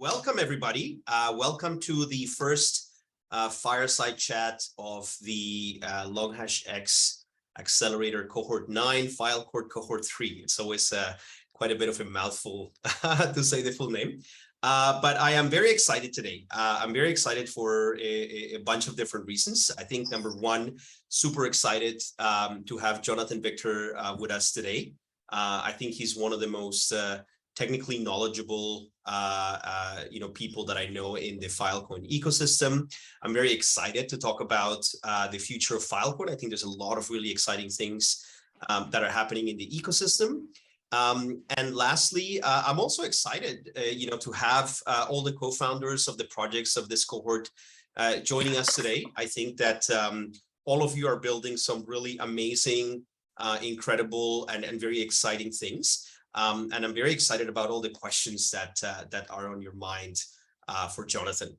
Welcome, everybody. Welcome to the first fireside chat of the LongHashX Accelerator Cohort 9, Filecourt Cohort 3. It's always quite a bit of a mouthful to say the full name. But I am very excited today. I'm very excited for a bunch of different reasons. I think number one, super excited to have Jonathan Victor with us today. I think he's one of the most technically knowledgeable people that I know in the Filecoin ecosystem. I'm very excited to talk about the future of Filecoin. I think there's a lot of really exciting things that are happening in the ecosystem. And lastly, I'm also excited, to have all the co-founders of the projects of this cohort joining us today. I think that all of you are building some really amazing, incredible, and very exciting things. And I'm very excited about all the questions that are on your mind for Jonathan.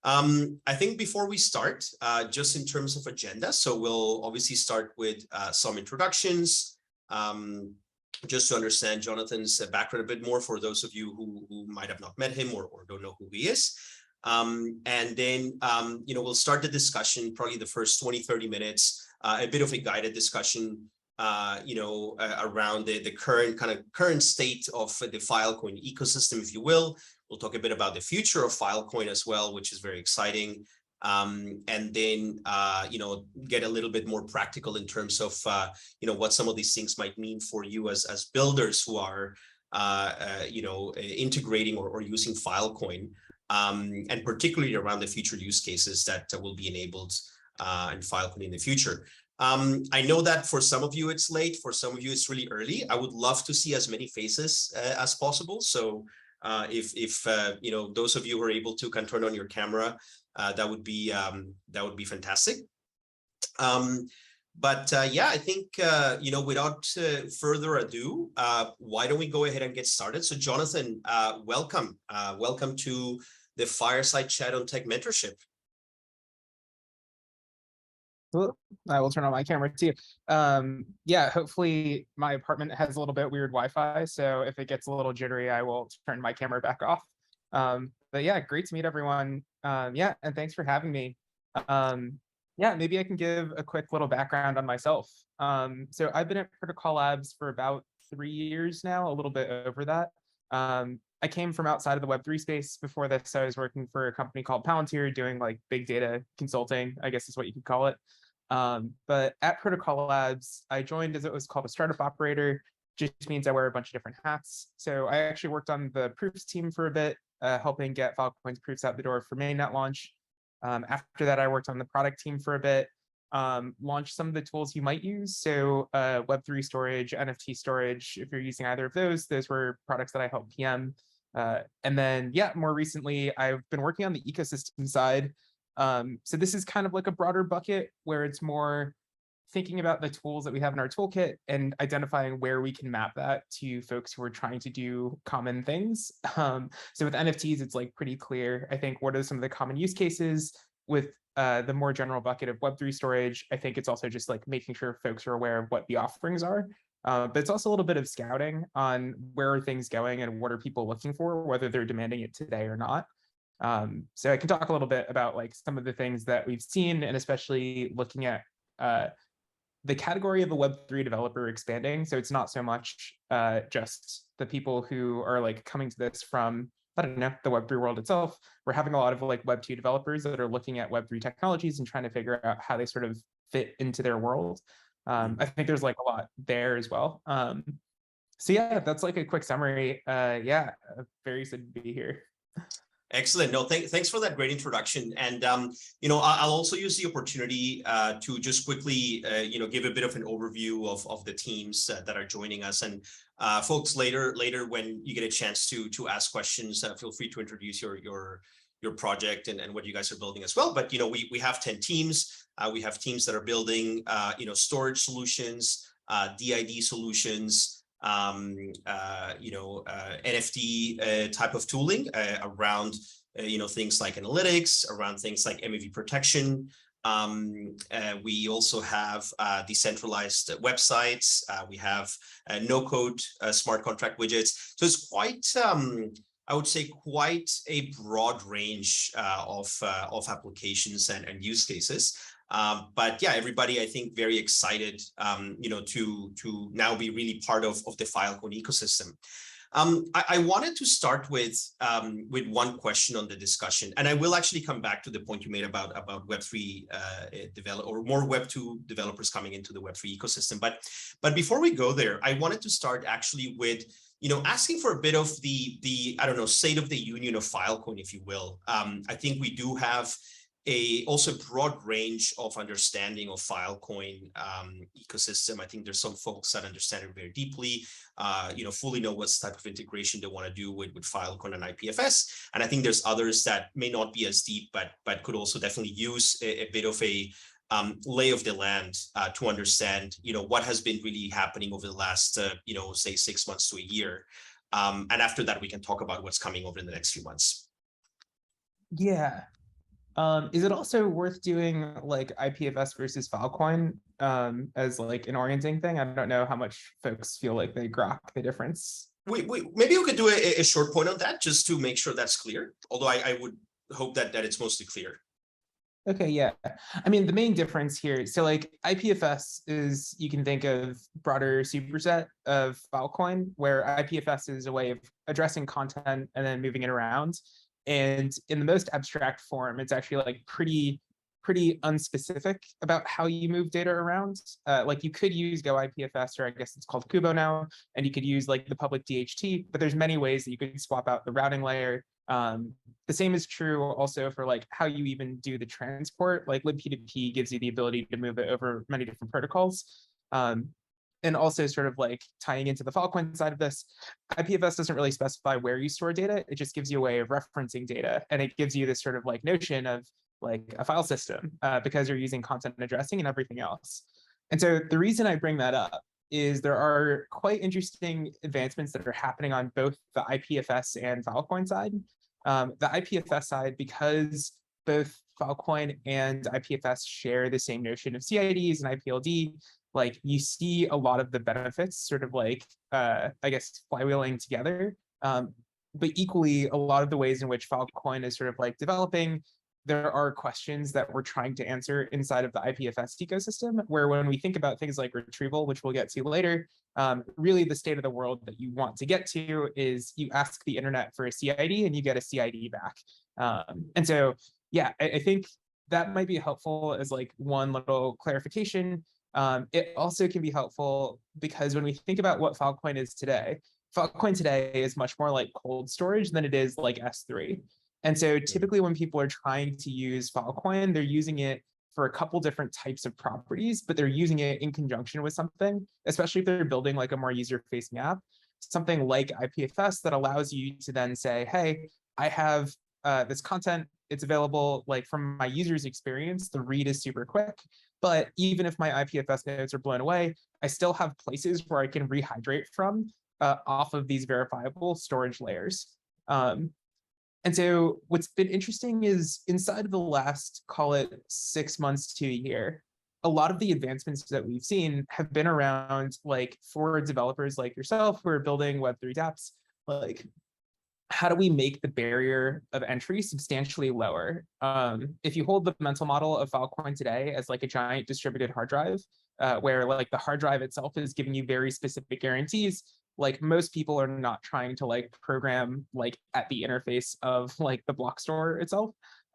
I think before we start, just in terms of agenda, so we'll obviously start with some introductions, just to understand Jonathan's background a bit more for those of you who might have not met him or don't know who he is. And then, we'll start the discussion, probably the first 20, 30 minutes, a bit of a guided discussion around the current state of the Filecoin ecosystem, if you will. We'll talk a bit about the future of Filecoin as well, which is very exciting. And then, get a little bit more practical in terms of, what some of these things might mean for you as builders who are, integrating or using Filecoin, and particularly around the future use cases that will be enabled in Filecoin in the future. I know that for some of you it's late, for some of you it's really early. I would love to see as many faces as possible. So if those of you who are able to can turn on your camera, that would be fantastic. I think without further ado, why don't we go ahead and get started? So Jonathan, welcome to the Fireside Chat on Tech Mentorship. Well, I will turn on my camera too. Hopefully my apartment has a little bit weird Wi-Fi, so if it gets a little jittery, I will turn my camera back off. But yeah, great to meet everyone. And thanks for having me. Maybe I can give a quick little background on myself. So I've been at Protocol Labs for about 3 years now, a little bit over that. I came from outside of the Web3 space. Before this, I was working for a company called Palantir doing like big data consulting, I guess is what you could call it. But at Protocol Labs, I joined as it was called a startup operator, just means I wear a bunch of different hats. So I actually worked on the proofs team for a bit, helping get Filecoin's proofs out the door for Mainnet Launch. After that, I worked on the product team for a bit, launched some of the tools you might use. So Web3 storage, NFT storage, if you're using either of those were products that I helped PM. And then, more recently, I've been working on the ecosystem side. So this is kind of like a broader bucket where it's more thinking about the tools that we have in our toolkit and identifying where we can map that to folks who are trying to do common things. So with NFTs, it's like pretty clear, I think, what are some of the common use cases. With the more general bucket of Web3 storage, I think it's also just like making sure folks are aware of what the offerings are. But it's also a little bit of scouting on where are things going and what are people looking for, whether they're demanding it today or not. So I can talk a little bit about like some of the things that we've seen, and especially looking at the category of a Web3 developer expanding. So it's not so much just the people who are like coming to this from, I don't know, the Web3 world itself. We're having a lot of like Web2 developers that are looking at Web3 technologies and trying to figure out how they sort of fit into their world. I think there's like a lot there as well. So that's like a quick summary. Very excited to be here. Excellent. No, thanks for that great introduction. And, I'll also use the opportunity to just quickly, give a bit of an overview of the teams that are joining us. And folks, later when you get a chance to ask questions, feel free to introduce your project and what you guys are building as well. But, we have 10 teams. We have teams that are building, storage solutions, DID solutions, NFT type of tooling around things like analytics, around things like MEV protection. We also have decentralized websites. We have no-code smart contract widgets. So it's quite I would say, quite a broad range of applications and use cases. But yeah, everybody, I think, very excited, to now be really part of the Filecoin ecosystem. I wanted to start with one question on the discussion, and I will actually come back to the point you made about Web3 or more Web2 developers coming into the Web3 ecosystem. But before we go there, I wanted to start actually with asking for a bit of the I don't know, state of the union of Filecoin, if you will. I think we do have also broad range of understanding of Filecoin ecosystem. I think there's some folks that understand it very deeply, fully know what type of integration they want to do with Filecoin and IPFS. And I think there's others that may not be as deep, but could also definitely use a bit of a lay of the land to understand, what has been really happening over the last, say 6 months to a year. And after that, we can talk about what's coming over in the next few months. Yeah. Is it also worth doing like IPFS versus Filecoin as like an orienting thing? I don't know how much folks feel like they grok the difference. Maybe we could do a short point on that just to make sure that's clear. Although I would hope that it's mostly clear. Okay, yeah. I mean, the main difference here, so like IPFS is, you can think of broader superset of Filecoin, where IPFS is a way of addressing content and then moving it around. And in the most abstract form, it's actually like pretty unspecific about how you move data around. Like you could use Go IPFS, or I guess it's called Kubo now, and you could use like the public DHT, but there's many ways that you could swap out the routing layer. The same is true also for like how you even do the transport. Like libp2p gives you the ability to move it over many different protocols. And also sort of like tying into the Filecoin side of this, IPFS doesn't really specify where you store data. It just gives you a way of referencing data. And it gives you this sort of like notion of like a file system because you're using content addressing and everything else. And so the reason I bring that up is there are quite interesting advancements that are happening on both the IPFS and Filecoin side. The IPFS side, because both Filecoin and IPFS share the same notion of CIDs and IPLD, like you see a lot of the benefits sort of like, I guess, flywheeling together. But equally, a lot of the ways in which Filecoin is sort of like developing, there are questions that we're trying to answer inside of the IPFS ecosystem, where when we think about things like retrieval, which we'll get to later, really the state of the world that you want to get to is you ask the internet for a CID and you get a CID back. And so, yeah, I think that might be helpful as like one little clarification. It also can be helpful because when we think about what Filecoin is today, Filecoin today is much more like cold storage than it is like S3. And so typically when people are trying to use Filecoin, they're using it for a couple different types of properties, but they're using it in conjunction with something, especially if they're building like a more user-facing app, something like IPFS that allows you to then say, hey, I have this content, it's available like from my user's experience, the read is super quick, but even if my IPFS nodes are blown away, I still have places where I can rehydrate from off of these verifiable storage layers. And so what's been interesting is inside of the last, call it 6 months to a year, a lot of the advancements that we've seen have been around like for developers like yourself who are building Web3 dApps, like how do we make the barrier of entry substantially lower? If you hold the mental model of Filecoin today as like a giant distributed hard drive, where like the hard drive itself is giving you very specific guarantees, like most people are not trying to like program like at the interface of like the block store itself.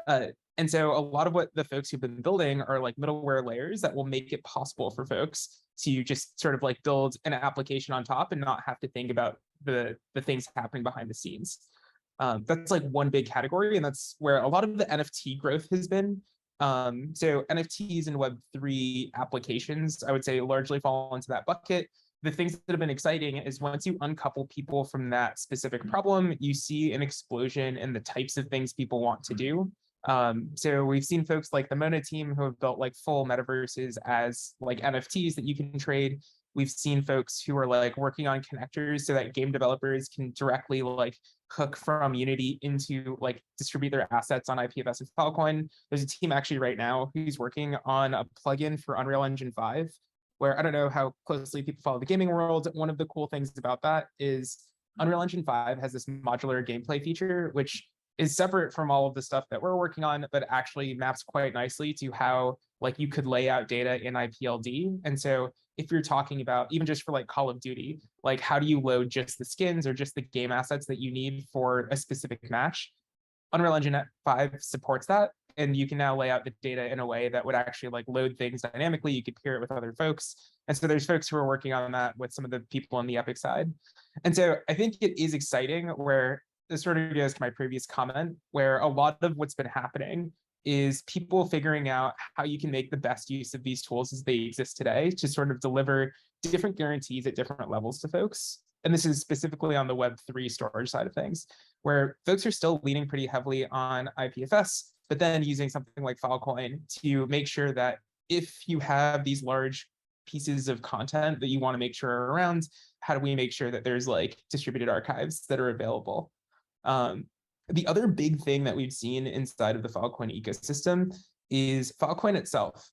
And so a lot of what the folks who've been building are like middleware layers that will make it possible for folks to just sort of like build an application on top and not have to think about the things happening behind the scenes. That's like one big category, and that's where a lot of the NFT growth has been. So NFTs and Web3 applications, I would say, largely fall into that bucket. The things that have been exciting is once you uncouple people from that specific problem, you see an explosion in the types of things people want to do. So we've seen folks like the Mona team who have built like full metaverses as like NFTs that you can trade. We've seen folks who are like working on connectors so that game developers can directly like hook from Unity into like distribute their assets on IPFS and Filecoin. There's a team actually right now who's working on a plugin for Unreal Engine 5, where I don't know how closely people follow the gaming world. One of the cool things about that is Unreal Engine 5 has this modular gameplay feature, which is separate from all of the stuff that we're working on, but actually maps quite nicely to how like you could lay out data in IPLD. And so if you're talking about even just for like Call of Duty, like how do you load just the skins or just the game assets that you need for a specific match? Unreal Engine 5 supports that. And you can now lay out the data in a way that would actually like load things dynamically. You could peer it with other folks. And so there's folks who are working on that with some of the people on the Epic side. And so I think it is exciting where this sort of goes to my previous comment, where a lot of what's been happening is people figuring out how you can make the best use of these tools as they exist today to sort of deliver different guarantees at different levels to folks. And this is specifically on the Web3 storage side of things, where folks are still leaning pretty heavily on IPFS, but then using something like Filecoin to make sure that if you have these large pieces of content that you want to make sure are around, how do we make sure that there's like distributed archives that are available? The other big thing that we've seen inside of the Filecoin ecosystem is Filecoin itself,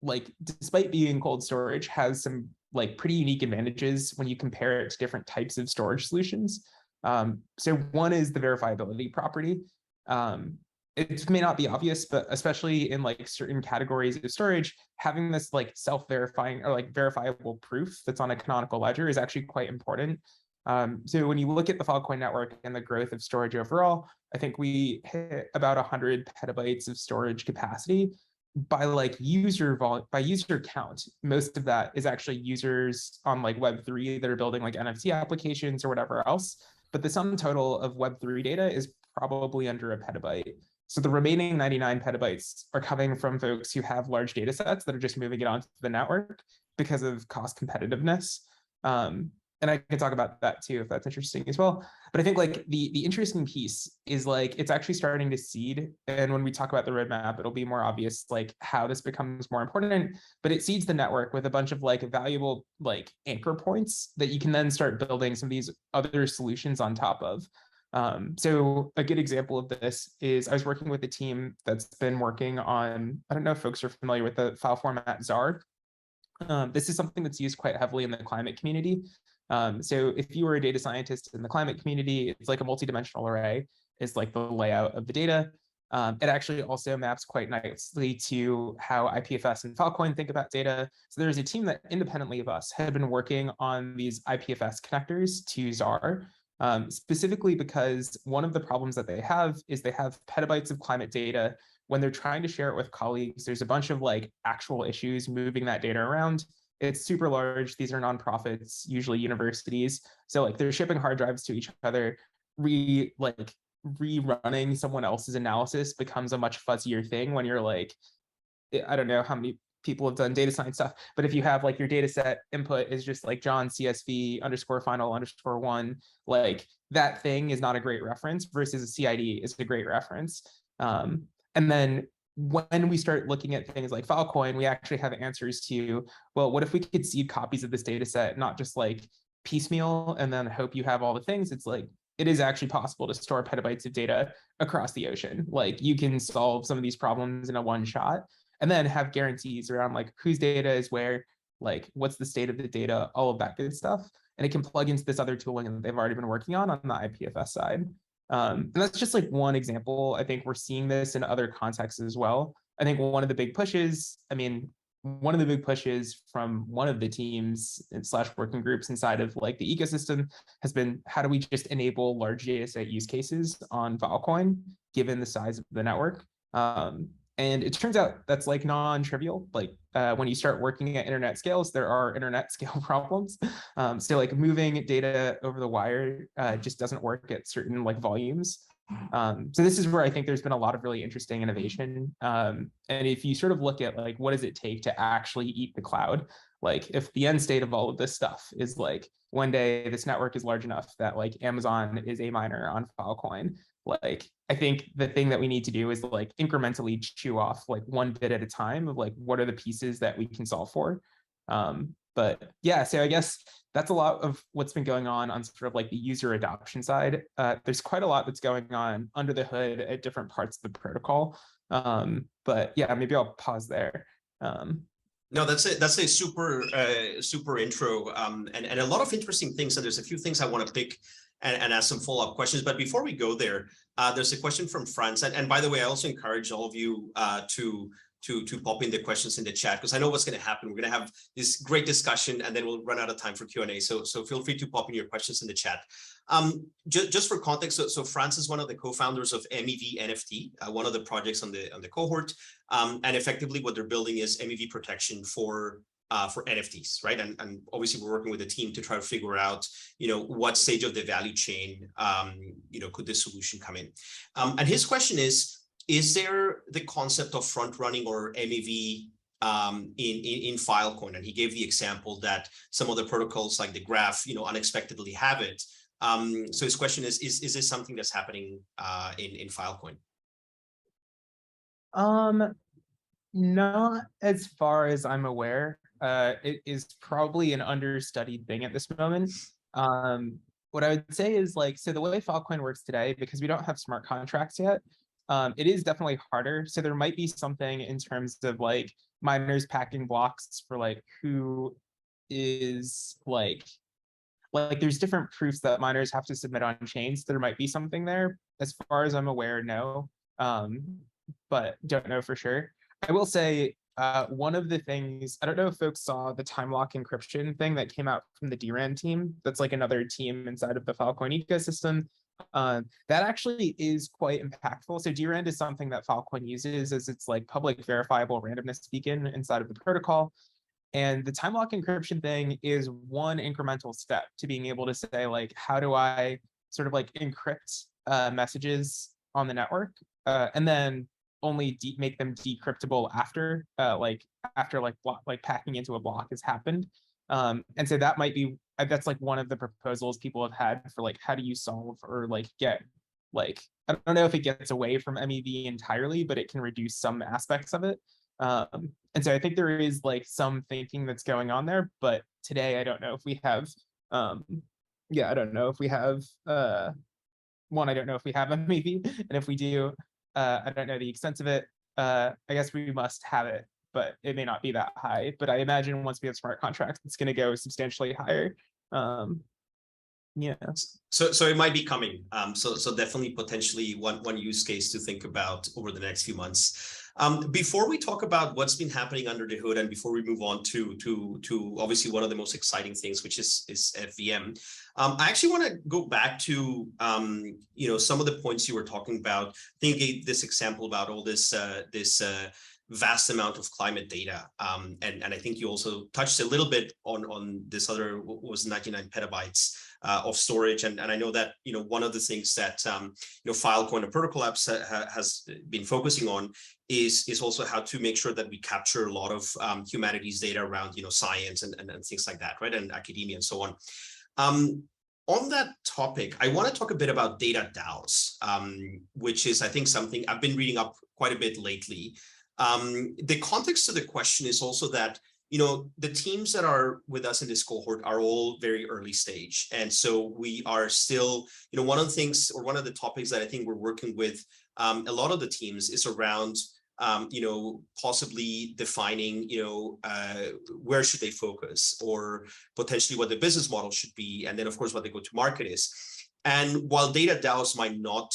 like despite being cold storage, has some like pretty unique advantages when you compare it to different types of storage solutions. So one is the verifiability property. It may not be obvious, but especially in like certain categories of storage, having this like self-verifying or like verifiable proof that's on a canonical ledger is actually quite important. So when you look at the Filecoin network and the growth of storage overall, I think we hit about 100 petabytes of storage capacity by like user count. Most of that is actually users on like Web3 that are building like NFT applications or whatever else. But the sum total of Web3 data is probably under a petabyte. So the remaining 99 petabytes are coming from folks who have large data sets that are just moving it onto the network because of cost competitiveness. And I can talk about that too, if that's interesting as well. But I think like the interesting piece is like, it's actually starting to seed. And when we talk about the roadmap, it'll be more obvious like how this becomes more important, but it seeds the network with a bunch of like valuable like anchor points that you can then start building some of these other solutions on top of. So a good example of this is I was working with a team that's been working on, I don't know if folks are familiar with the file format ZAR. This is something that's used quite heavily in the climate community. So if you were a data scientist in the climate community, it's like a multi-dimensional array is like the layout of the data. It actually also maps quite nicely to how IPFS and Filecoin think about data. So there's a team that independently of us had been working on these IPFS connectors to ZAR, specifically because one of the problems that they have is they have petabytes of climate data. When they're trying to share it with colleagues, there's a bunch of like actual issues moving that data around. It's super large. These are nonprofits, usually universities. So like they're shipping hard drives to each other. Rerunning someone else's analysis becomes a much fuzzier thing when you're like, I don't know how many people have done data science stuff, but if you have like your data set input is just like John CSV _final_1, like that thing is not a great reference versus a CID is a great reference. And then when we start looking at things like Filecoin, we actually have answers to, well, what if we could seed copies of this data set, not just like piecemeal and then hope you have all the things? It's like, it is actually possible to store petabytes of data across the ocean. Like you can solve some of these problems in a one shot and then have guarantees around like whose data is where, like what's the state of the data, all of that good stuff. And it can plug into this other tooling that they've already been working on the IPFS side. And that's just like one example. I think we're seeing this in other contexts as well. I think one of the big pushes, from one of the teams / working groups inside of like the ecosystem has been, how do we just enable large data set use cases on Filecoin, given the size of the network? And it turns out that's like non-trivial. Like when you start working at internet scales, there are internet scale problems. So like moving data over the wire just doesn't work at certain like volumes. So this is where I think there's been a lot of really interesting innovation. And if you sort of look at like, what does it take to actually eat the cloud? Like if the end state of all of this stuff is like, one day this network is large enough that like Amazon is a miner on Filecoin, like I think the thing that we need to do is like incrementally chew off like one bit at a time of like, what are the pieces that we can solve for? But yeah, so I guess that's a lot of what's been going on sort of like the user adoption side. There's quite a lot that's going on under the hood at different parts of the protocol. But yeah, maybe I'll pause there. No, that's it. That's a super intro, and a lot of interesting things. And there's a few things I want to pick and ask some follow-up questions. But before we go there, there's a question from Franz. And by the way, I also encourage all of you to pop in the questions in the chat, because I know what's going to happen. We're going to have this great discussion, and then we'll run out of time for Q&A. So feel free to pop in your questions in the chat. Just for context, so Franz is one of the co-founders of MEV NFT, one of the projects on the cohort, and effectively what they're building is MEV protection for NFTs, right? And obviously we're working with a team to try to figure out, what stage of the value chain, could this solution come in? And his question is there the concept of front running or MEV in Filecoin? And he gave the example that some of the protocols like the Graph, unexpectedly have it. So his question is this something that's happening in Filecoin? Not as far as I'm aware. It is probably an understudied thing at this moment. What I would say is so the way Filecoin works today, because we don't have smart contracts yet, it is definitely harder. So there might be something in terms of miners packing blocks for who is there's different proofs that miners have to submit on chains. There might be something there. As far as I'm aware, no, but don't know for sure. I will say one of the things, I don't know if folks saw the time lock encryption thing that came out from the DRAN team. That's another team inside of the Filecoin ecosystem. That actually is quite impactful. So DRAN is something that Filecoin uses as its public verifiable randomness beacon inside of the protocol. And the time lock encryption thing is one incremental step to being able to say, how do I sort of encrypt messages on the network, and then only make them decryptable after packing into a block has happened. And so that might be, that's one of the proposals people have had for how do you solve or get I don't know if it gets away from MEV entirely, but it can reduce some aspects of it. And so I think there is some thinking that's going on there, but today I don't know if we have I don't know if we have one, I don't know if we have MEV, and if we do, I don't know the extent of it. I guess we must have it, but it may not be that high. But I imagine once we have smart contracts, it's going to go substantially higher. Yeah. So it might be coming. So definitely potentially one use case to think about over the next few months. Before we talk about what's been happening under the hood, and before we move on to obviously one of the most exciting things, which is FVM, I actually want to go back to some of the points you were talking about. I think you gave this example about all this vast amount of climate data, and I think you also touched a little bit on this other, what was 99 petabytes of storage, and I know that one of the things that Filecoin and Protocol Labs has been focusing on is also how to make sure that we capture a lot of humanities data around science and things like that, right, and academia and so on. On that topic, I want to talk a bit about Datados, which is, I think, something I've been reading up quite a bit lately. The context of the question is also that the teams that are with us in this cohort are all very early stage. And so we are still, one of the things, or one of the topics that I think we're working with a lot of the teams is around, possibly defining, where should they focus, or potentially what the business model should be. And then, of course, what the go-to-market is. And while Datados might not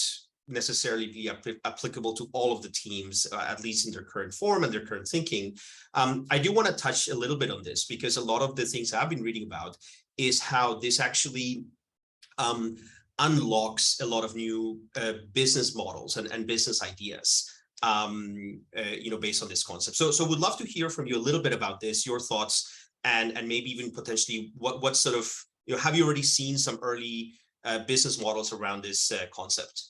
necessarily be applicable to all of the teams, at least in their current form and their current thinking, I do want to touch a little bit on this, because a lot of the things I've been reading about is how this actually unlocks a lot of new business models and business ideas, based on this concept. So would love to hear from you a little bit about this, your thoughts, and maybe even potentially what sort of, have you already seen some early business models around this concept?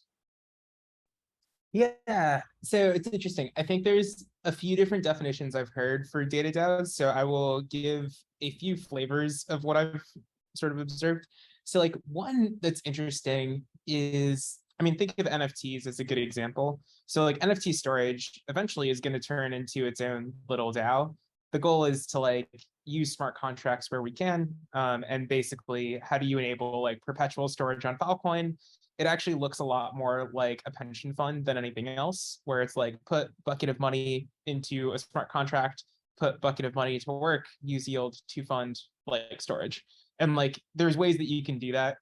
Yeah, so it's interesting. I think there's a few different definitions I've heard for Datados, so I will give a few flavors of what I've sort of observed. So one that's interesting is, think of NFTs as a good example. So NFT storage eventually is going to turn into its own little DAO. The goal is to use smart contracts where we can, and basically how do you enable perpetual storage on Filecoin? It actually looks a lot more like a pension fund than anything else, where it's put bucket of money into a smart contract, put bucket of money to work, use yield to fund like storage. And like there's ways that you can do that.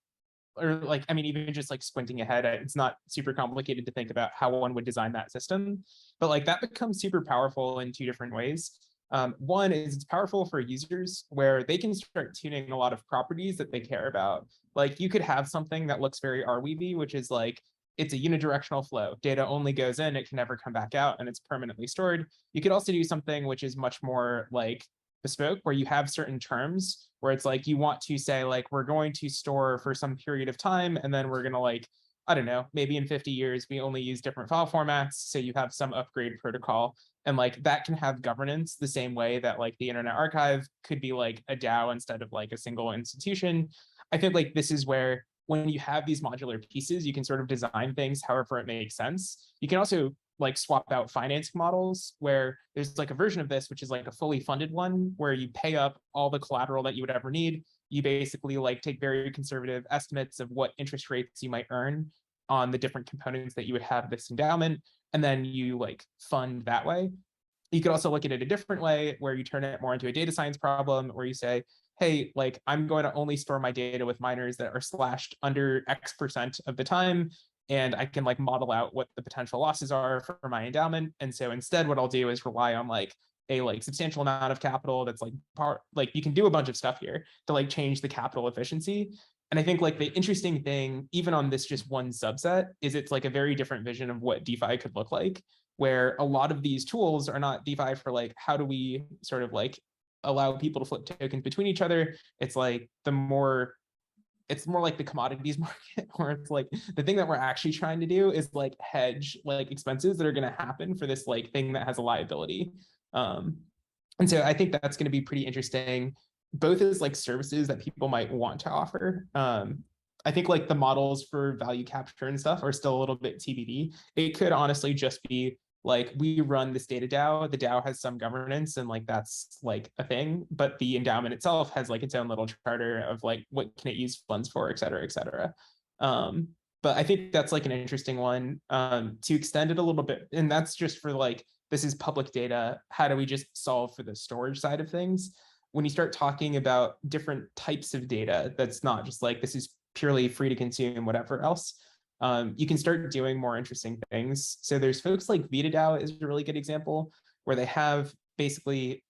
Or like, I mean, even just like squinting ahead, it's not super complicated to think about how one would design that system. But like that becomes super powerful in two different ways. One is it's powerful for users where they can start tuning a lot of properties that they care about. Like you could have something that looks very Arweavy, which is like, it's a unidirectional flow. Data only goes in, it can never come back out, and it's permanently stored. You could also do something which is much more like bespoke, where you have certain terms where it's like you want to say like, we're going to store for some period of time, and then we're going to like, I don't know, maybe in 50 years, we only use different file formats. So you have some upgrade protocol, and like that can have governance the same way that like the Internet Archive could be like a DAO instead of like a single institution. I think like this is where when you have these modular pieces, you can sort of design things however it makes sense. You can also like swap out financing models where there's like a version of this, which is like a fully funded one where you pay up all the collateral that you would ever need. You basically like take very conservative estimates of what interest rates you might earn on the different components that you would have this endowment, and then you like fund that way. You could also look at it a different way where you turn it more into a data science problem where you say, hey, like I'm going to only store my data with miners that are slashed under X% of the time. And I can like model out what the potential losses are for my endowment. And so instead, what I'll do is rely on like a like substantial amount of capital that's like you can do a bunch of stuff here to like change the capital efficiency. And I think like the interesting thing, even on this just one subset, is it's like a very different vision of what DeFi could look like, where a lot of these tools are not DeFi for like, how do we sort of like allow people to flip tokens between each other? It's like it's more like the commodities market, where it's like the thing that we're actually trying to do is like hedge like expenses that are going to happen for this like thing that has a liability. And so I think that's going to be pretty interesting, both as like services that people might want to offer. I think like the models for value capture and stuff are still a little bit TBD. It could honestly just be like, we run this data DAO, the DAO has some governance and like that's like a thing, but the endowment itself has like its own little charter of like what can it use funds for, et cetera, et cetera. But I think that's like an interesting one to extend it a little bit. And that's just for like, this is public data. How do we just solve for the storage side of things? When you start talking about different types of data, that's not just like, this is purely free to consume, whatever else. You can start doing more interesting things. So there's folks like VitaDAO is a really good example, where they have basically,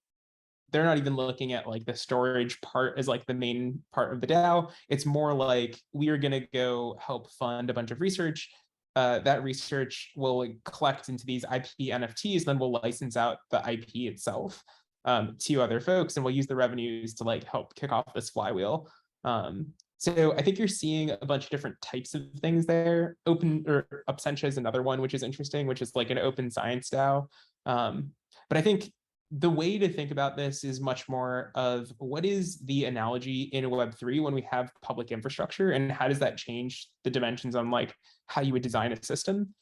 they're not even looking at like the storage part as like the main part of the DAO. It's more like, we are going to go help fund a bunch of research. That research will collect into these IP NFTs, then we'll license out the IP itself to other folks, and we'll use the revenues to like help kick off this flywheel. So I think you're seeing a bunch of different types of things there. Open or Absentia is another one, which is interesting, which is like an open science DAO. But I think the way to think about this is much more of what is the analogy in Web3 when we have public infrastructure, and how does that change the dimensions on like how you would design a system?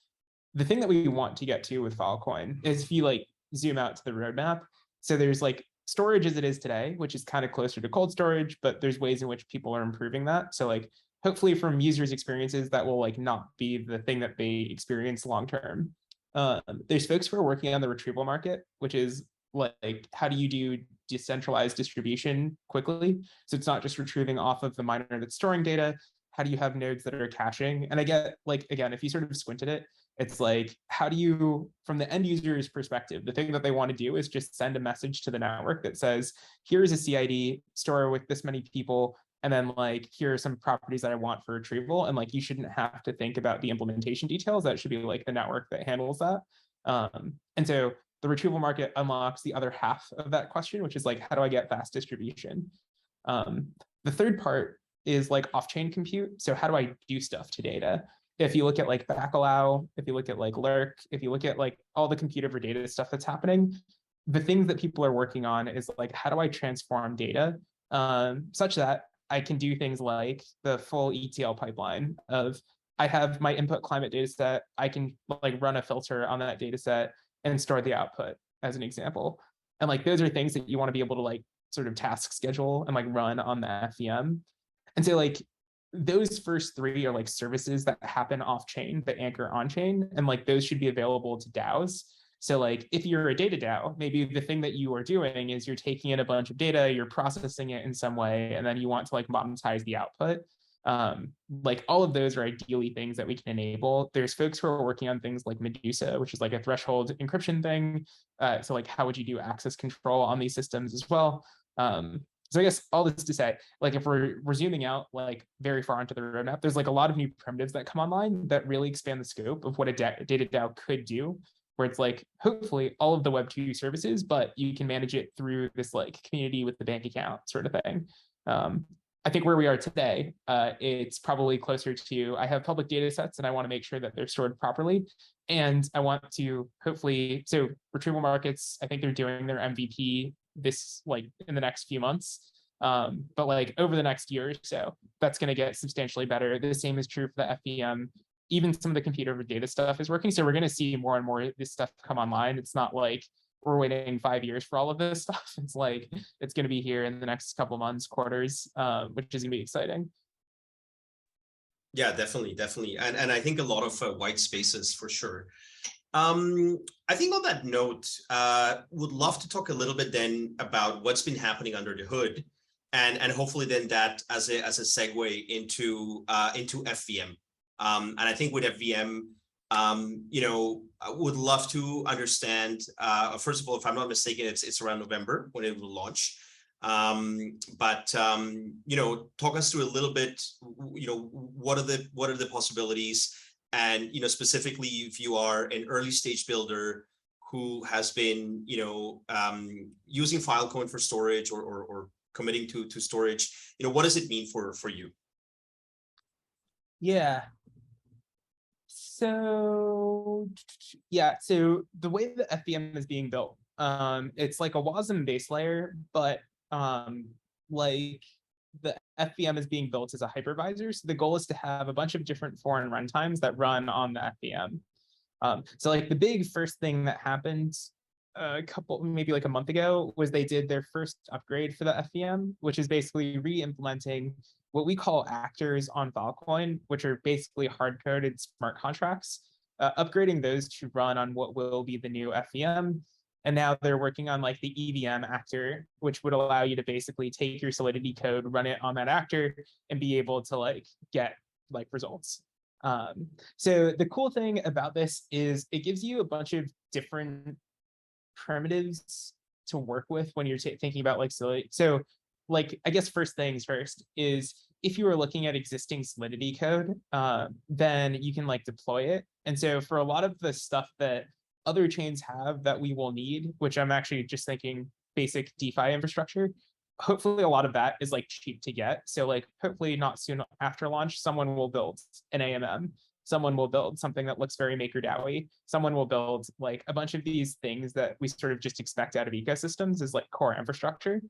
The thing that we want to get to with Filecoin is if you like zoom out to the roadmap. So there's like storage as it is today, which is kind of closer to cold storage, but there's ways in which people are improving that. So like hopefully from users' experiences, that will like not be the thing that they experience long term. There's folks who are working on the retrieval market, which is like, how do you do decentralized distribution quickly? So it's not just retrieving off of the miner that's storing data. How do you have nodes that are caching? And I get like, again, if you sort of squint at it, it's like, how do you, from the end user's perspective, the thing that they want to do is just send a message to the network that says, here's a CID, store with this many people, and then like, here are some properties that I want for retrieval. And like, you shouldn't have to think about the implementation details. That should be like the network that handles that. And so the retrieval market unlocks the other half of that question, which is like, how do I get fast distribution? The third part is like off-chain compute. So how do I do stuff to data? If you look at like Acala, if you look at like Lurk, if you look at like all the compute over data stuff that's happening, the things that people are working on is like, how do I transform data such that I can do things like the full ETL pipeline of, I have my input climate data set, I can like run a filter on that data set and store the output as an example. And like, those are things that you want to be able to like sort of task schedule and like run on the FVM. And so like, those first three are like services that happen off chain, that anchor on chain. And like, those should be available to DAOs. So like if you're a data DAO, maybe the thing that you are doing is you're taking in a bunch of data, you're processing it in some way, and then you want to like monetize the output. Like all of those are ideally things that we can enable. There's folks who are working on things like Medusa, which is like a threshold encryption thing. So like how would you do access control on these systems as well? So I guess all this to say, like if we're zooming out like very far into the roadmap, there's like a lot of new primitives that come online that really expand the scope of what a data DAO could do, where it's like hopefully all of the Web2 services, but you can manage it through this like community with the bank account sort of thing. I think where we are today, it's probably closer to, I have public data sets and I want to make sure that they're stored properly. And I want to hopefully, so Retrieval Markets, I think they're doing their MVP this like in the next few months. But like over the next year or so, that's going to get substantially better. The same is true for the FVM. Even some of the computer over data stuff is working. So we're going to see more and more of this stuff come online. It's not like we're waiting 5 years for all of this stuff. It's like, it's going to be here in the next couple of months, quarters, which is going to be exciting. Yeah, definitely. And I think a lot of white spaces for sure. I think on that note, would love to talk a little bit then about what's been happening under the hood, and hopefully then that as a segue into FVM. And I think with FVM, you know, I would love to understand, first of all, if I'm not mistaken, it's around November when it will launch. But you know, talk us through a little bit, you know, what are the possibilities, and, you know, specifically if you are an early stage builder who has been, you know, using Filecoin for storage or committing to storage, you know, what does it mean for you? Yeah. So yeah, so the way that FVM is being built, it's like a WASM base layer, but like the FVM is being built as a hypervisor. So the goal is to have a bunch of different foreign runtimes that run on the FVM. So like the big first thing that happened maybe like a month ago was they did their first upgrade for the FVM, which is basically re-implementing what we call actors on Filecoin, which are basically hard-coded smart contracts, upgrading those to run on what will be the new FVM. And now they're working on like the EVM actor, which would allow you to basically take your Solidity code, run it on that actor, and be able to like get like results. So the cool thing about this is it gives you a bunch of different primitives to work with when you're thinking about like Solidity. So like, I guess first things first is if you are looking at existing Solidity code, then you can like deploy it. And so for a lot of the stuff that other chains have that we will need, which I'm actually just thinking basic DeFi infrastructure, hopefully a lot of that is like cheap to get. So like hopefully not soon after launch, someone will build an AMM. Someone will build something that looks very MakerDAO-y. Someone will build like a bunch of these things that we sort of just expect out of ecosystems as like core infrastructure.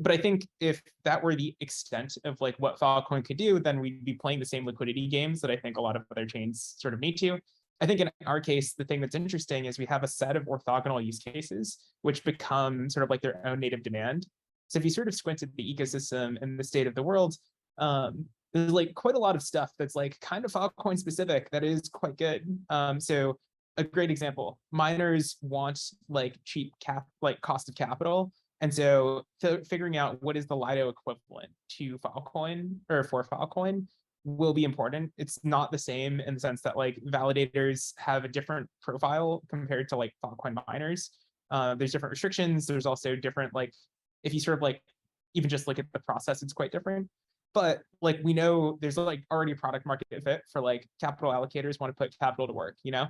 But I think if that were the extent of like what Filecoin could do, then we'd be playing the same liquidity games that I think a lot of other chains sort of need to. I think in our case, the thing that's interesting is we have a set of orthogonal use cases, which become sort of like their own native demand. So if you sort of squint at the ecosystem and the state of the world, there's like quite a lot of stuff that's like kind of Filecoin specific that is quite good. So a great example, miners want like cheap cost of capital. And so figuring out what is the Lido equivalent to Filecoin or for Filecoin will be important. It's not the same in the sense that like validators have a different profile compared to like Filecoin miners. There's different restrictions. There's also different, like, if you sort of like even just look at the process, it's quite different. But like we know there's like already product market fit for like capital allocators want to put capital to work, you know?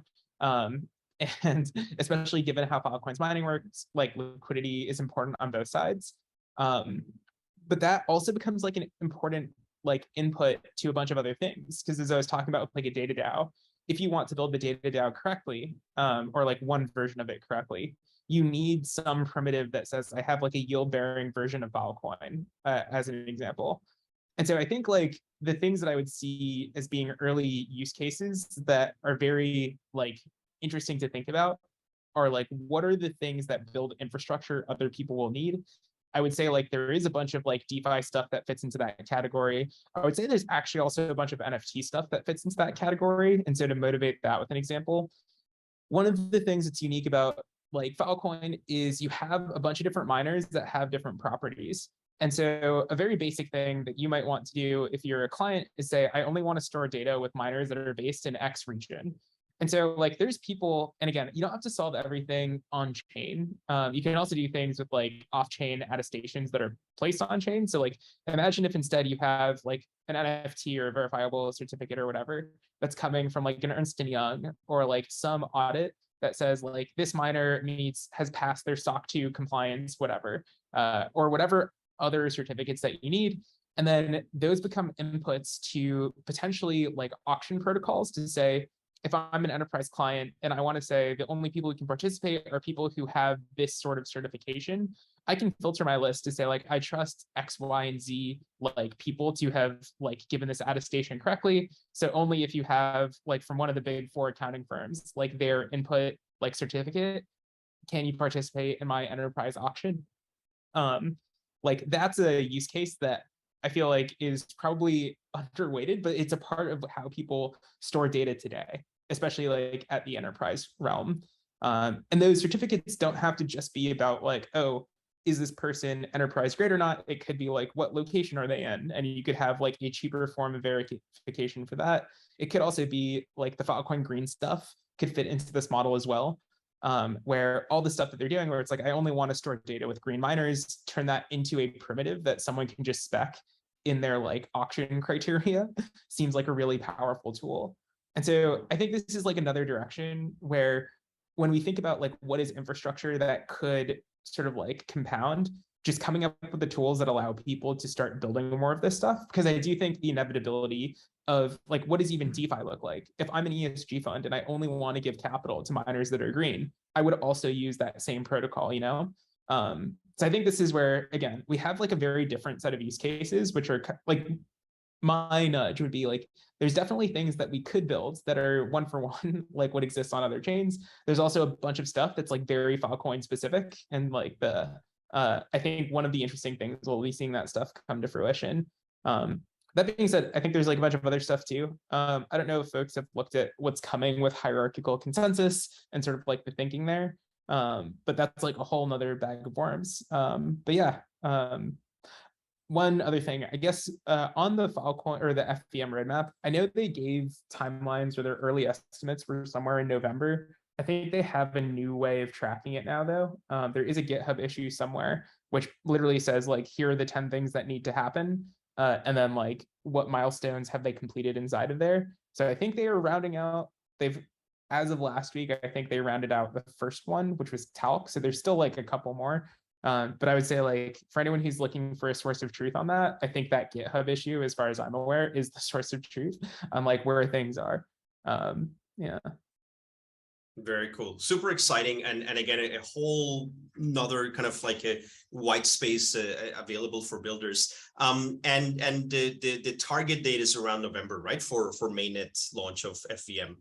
And especially given how Filecoin's mining works, like liquidity is important on both sides. But that also becomes like an important like input to a bunch of other things. Because as I was talking about with like a data DAO, if you want to build the data DAO correctly, or like one version of it correctly, you need some primitive that says, I have like a yield-bearing version of Filecoin, as an example. And so I think like the things that I would see as being early use cases that are very like interesting to think about are like, what are the things that build infrastructure other people will need? I would say like there is a bunch of like DeFi stuff that fits into that category. I would say there's actually also a bunch of NFT stuff that fits into that category. And so to motivate that with an example, one of the things that's unique about like Filecoin is you have a bunch of different miners that have different properties. And so a very basic thing that you might want to do if you're a client is say, I only want to store data with miners that are based in X region. And so like there's people, and again, you don't have to solve everything on chain. You can also do things with like off-chain attestations that are placed on chain. So like imagine if instead you have like an NFT or a verifiable certificate or whatever that's coming from like an Ernst & Young or like some audit that says like this miner has passed their SOC 2 compliance, whatever, or whatever other certificates that you need. And then those become inputs to potentially like auction protocols to say, if I'm an enterprise client and I want to say the only people who can participate are people who have this sort of certification, I can filter my list to say like, I trust X, Y, and Z like people to have like given this attestation correctly. So only if you have like from one of the big four accounting firms, like their input like certificate, can you participate in my enterprise auction? Like that's a use case that I feel like is probably underweighted, but it's a part of how people store data today, especially like at the enterprise realm. And those certificates don't have to just be about like, oh, is this person enterprise grade or not? It could be like, what location are they in? And you could have like a cheaper form of verification for that. It could also be like the Filecoin green stuff could fit into this model as well. Where all the stuff that they're doing, where it's like, I only want to store data with green miners, turn that into a primitive that someone can just spec in their like auction criteria seems like a really powerful tool. And so I think this is like another direction where when we think about like what is infrastructure that could sort of like compound, just coming up with the tools that allow people to start building more of this stuff. Because I do think the inevitability of like, what does even DeFi look like? If I'm an ESG fund and I only want to give capital to miners that are green, I would also use that same protocol, you know? So I think this is where, again, we have like a very different set of use cases, which are like, my nudge would be like, there's definitely things that we could build that are one for one, like what exists on other chains. There's also a bunch of stuff that's like very Filecoin specific. And like I think one of the interesting things we'll be seeing that stuff come to fruition. That being said, I think there's like a bunch of other stuff too. I don't know if folks have looked at what's coming with hierarchical consensus and sort of like the thinking there. But that's like a whole nother bag of worms. But yeah, one other thing, I guess, on the Filecoin or the FVM roadmap, I know they gave timelines or their early estimates were somewhere in November. I think they have a new way of tracking it now, though. There is a GitHub issue somewhere, which literally says like, here are the 10 things that need to happen. And then like, what milestones have they completed inside of there? So I think they are rounding out, as of last week, I think they rounded out the first one, which was Talc. So there's still like a couple more. But I would say like for anyone who's looking for a source of truth on that, I think that GitHub issue, as far as I'm aware, is the source of truth on like where things are. Yeah. Very cool. Super exciting. And again, a whole another kind of like a white space available for builders. And the target date is around November, right? For mainnet launch of FVM.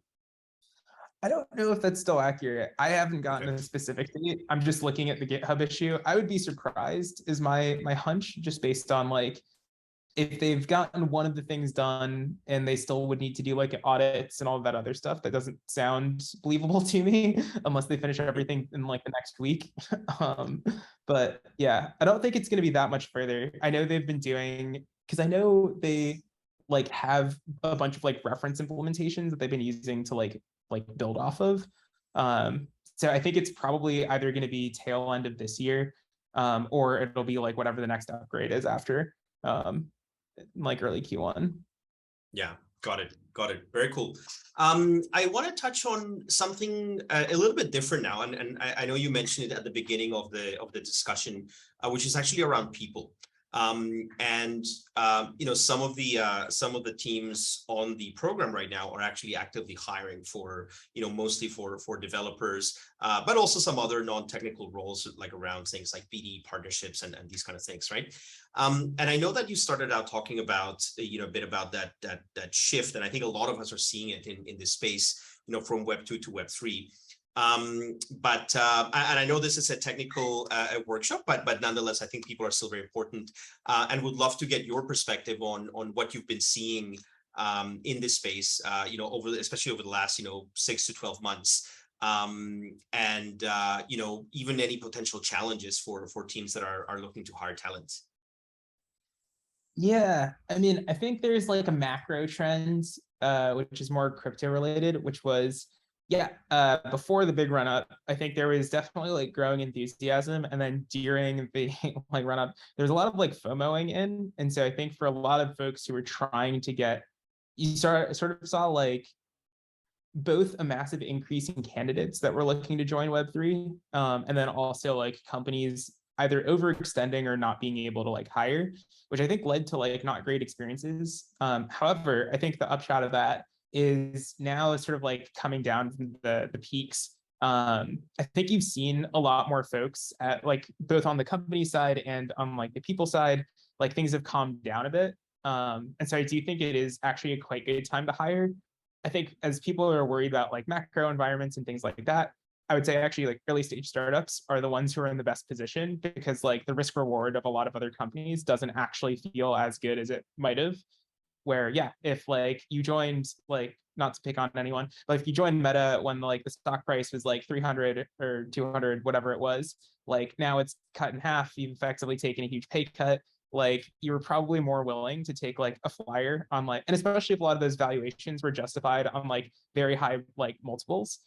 I don't know if that's still accurate. I haven't gotten a specific date. I'm just looking at the GitHub issue. I would be surprised is my hunch, just based on like, if they've gotten one of the things done and they still would need to do like audits and all of that other stuff, that doesn't sound believable to me unless they finish everything in like the next week. But yeah, I don't think it's going to be that much further. I know they've been doing, because I know they like have a bunch of like reference implementations that they've been using to like build off of. So I think it's probably either going to be tail end of this year, or it'll be like whatever the next upgrade is after. Like early Q1. Yeah, got it. Very cool. I want to touch on something a little bit different now, and I know you mentioned it at the beginning of the discussion, which is actually around people. You know, some of the teams on the program right now are actually actively hiring for, you know, mostly for developers, but also some other non-technical roles like around things like BD partnerships and these kind of things, right? And I know that you started out talking about, you know, a bit about that shift, and I think a lot of us are seeing it in this space, you know, from Web 2 to Web 3. And I know this is a technical workshop, but nonetheless, I think people are still very important, and would love to get your perspective on what you've been seeing in this space, you know, especially over the last, you know, 6 to 12 months. and even any potential challenges for teams that are looking to hire talent. Yeah, I mean, I think there's like a macro trend, which is more crypto related, which was, before the big run up, I think there was definitely like growing enthusiasm. And then during the like run up, there's a lot of like FOMOing in. And so I think for a lot of folks who were trying to get, you sort of saw like both a massive increase in candidates that were looking to join Web3, and then also like companies either overextending or not being able to like hire, which I think led to like not great experiences. However, I think the upshot of that is now sort of like coming down from the peaks. I think you've seen a lot more folks at like both on the company side and on like the people side, like things have calmed down a bit. And so I do think it is actually a quite good time to hire. I think as people are worried about like macro environments and things like that, I would say actually like early stage startups are the ones who are in the best position, because like the risk reward of a lot of other companies doesn't actually feel as good as it might have. Where if like you joined, like, not to pick on anyone, but if you joined Meta when like the stock price was like 300 or 200, whatever it was, like now it's cut in half, you've effectively taken a huge pay cut. Like you were probably more willing to take like a flyer on like, and especially if a lot of those valuations were justified on like very high like multiples,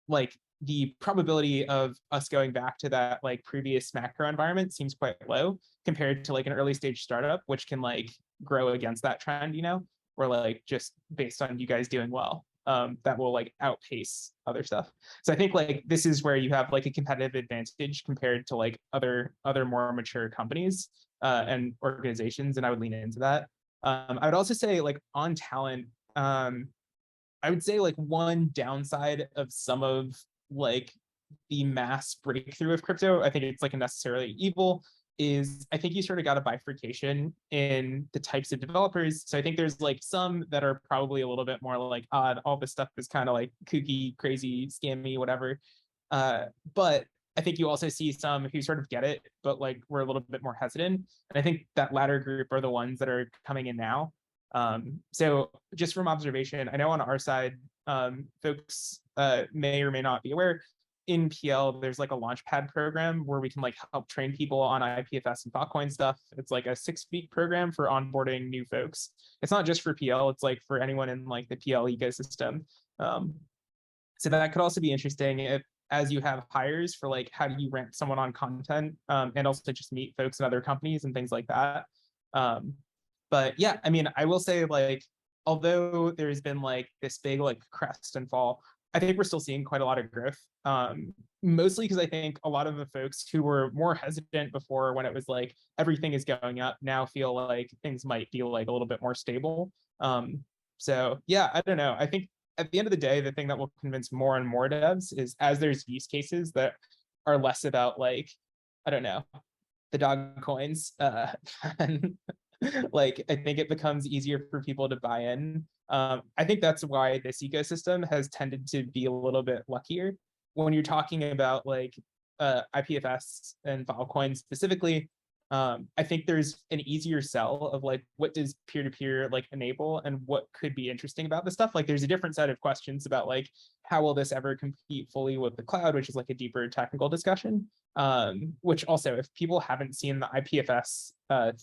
like the probability of us going back to that like previous macro environment seems quite low compared to like an early stage startup, which can like grow against that trend, or like just based on you guys doing well, that will like outpace other stuff. So I think like this is where you have like a competitive advantage compared to like other more mature companies and organizations, and I would lean into that. I would also say like on talent, I would say like one downside of some of like the mass breakthrough of crypto, I think it's like a necessarily evil, is I think you sort of got a bifurcation in the types of developers. So I think there's like some that are probably a little bit more like odd. All this stuff is kind of like kooky, crazy, scammy, whatever. But I think you also see some who sort of get it, but like we're a little bit more hesitant. And I think that latter group are the ones that are coming in now. So just from observation, I know on our side, folks may or may not be aware, in PL, there's like a launchpad program where we can like help train people on IPFS and Filecoin stuff. It's like a 6-week program for onboarding new folks. It's not just for PL, it's like for anyone in like the PL ecosystem. So that could also be interesting if, as you have hires for like, how do you rank someone on content, and also just meet folks in other companies and things like that. But yeah, I mean, I will say like, although there's been like this big like crest and fall, I think we're still seeing quite a lot of growth, mostly because I think a lot of the folks who were more hesitant before when it was like everything is going up now feel like things might be like a little bit more stable. So yeah, I don't know. I think at the end of the day, the thing that will convince more and more devs is as there's use cases that are less about like, I don't know, the dog coins, and like I think it becomes easier for people to buy in. I think that's why this ecosystem has tended to be a little bit luckier when you're talking about like IPFS and Filecoin specifically. I think there's an easier sell of like, what does peer-to-peer like enable and what could be interesting about this stuff. Like there's a different set of questions about like, how will this ever compete fully with the cloud, which is like a deeper technical discussion. Which also, if people haven't seen the IPFS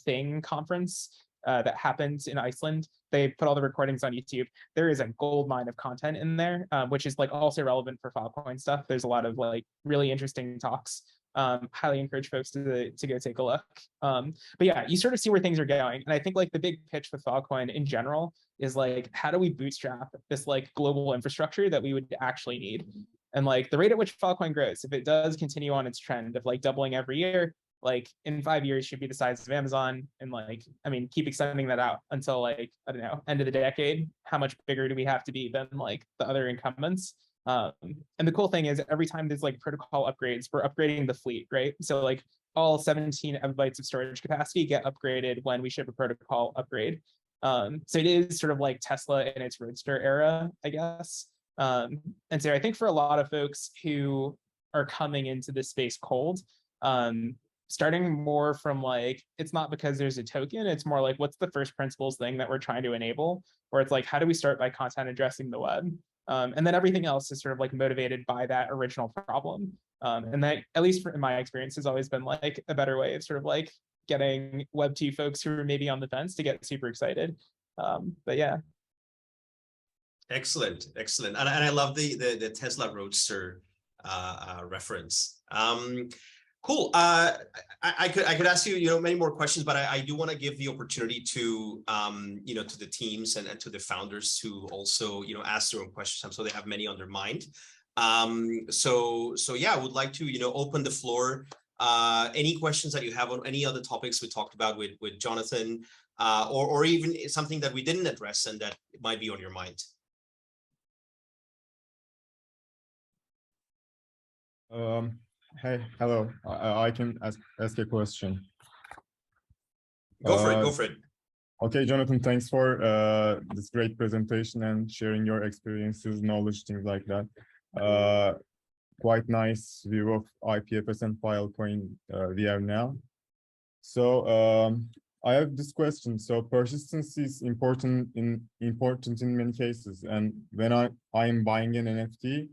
thing conference that happened in Iceland, they put all the recordings on YouTube. There is a gold mine of content in there, which is like also relevant for Filecoin stuff. There's a lot of like really interesting talks. Highly encourage folks to go take a look. But yeah, you sort of see where things are going. And I think like the big pitch with Filecoin in general is like, how do we bootstrap this like global infrastructure that we would actually need? And like the rate at which Filecoin grows, if it does continue on its trend of like doubling every year, like in 5 years should be the size of Amazon. And like, I mean, keep extending that out until like, I don't know, end of the decade. How much bigger do we have to be than like the other incumbents? And the cool thing is every time there's like protocol upgrades, we're upgrading the fleet, right? So like all 17 MB of storage capacity get upgraded when we ship a protocol upgrade. So it is sort of like Tesla in its Roadster era, I guess. And so I think for a lot of folks who are coming into this space cold, starting more from like, it's not because there's a token, it's more like, what's the first principles thing that we're trying to enable? Where it's like, how do we start by content addressing the web? And then everything else is sort of like motivated by that original problem. And that, at least in my experience, has always been like a better way of sort of like getting Web2 folks who are maybe on the fence to get super excited. But yeah. Excellent, excellent, and I love the Tesla Roadster reference. Cool. I could ask you, many more questions, but I do want to give the opportunity to, to the teams and to the founders to also, ask their own questions. I'm so they have many on their mind. So yeah, I would like to, open the floor. Any questions that you have on any other topics we talked about with Jonathan, or even something that we didn't address and that might be on your mind. Hey, hello. I can ask a question. Go for it. Go for it. Okay, Jonathan, thanks for this great presentation and sharing your experiences, knowledge, things like that. Quite nice view of IPFS and Filecoin we have now. So I have this question. So persistence is important in many cases, and when I am buying an NFT,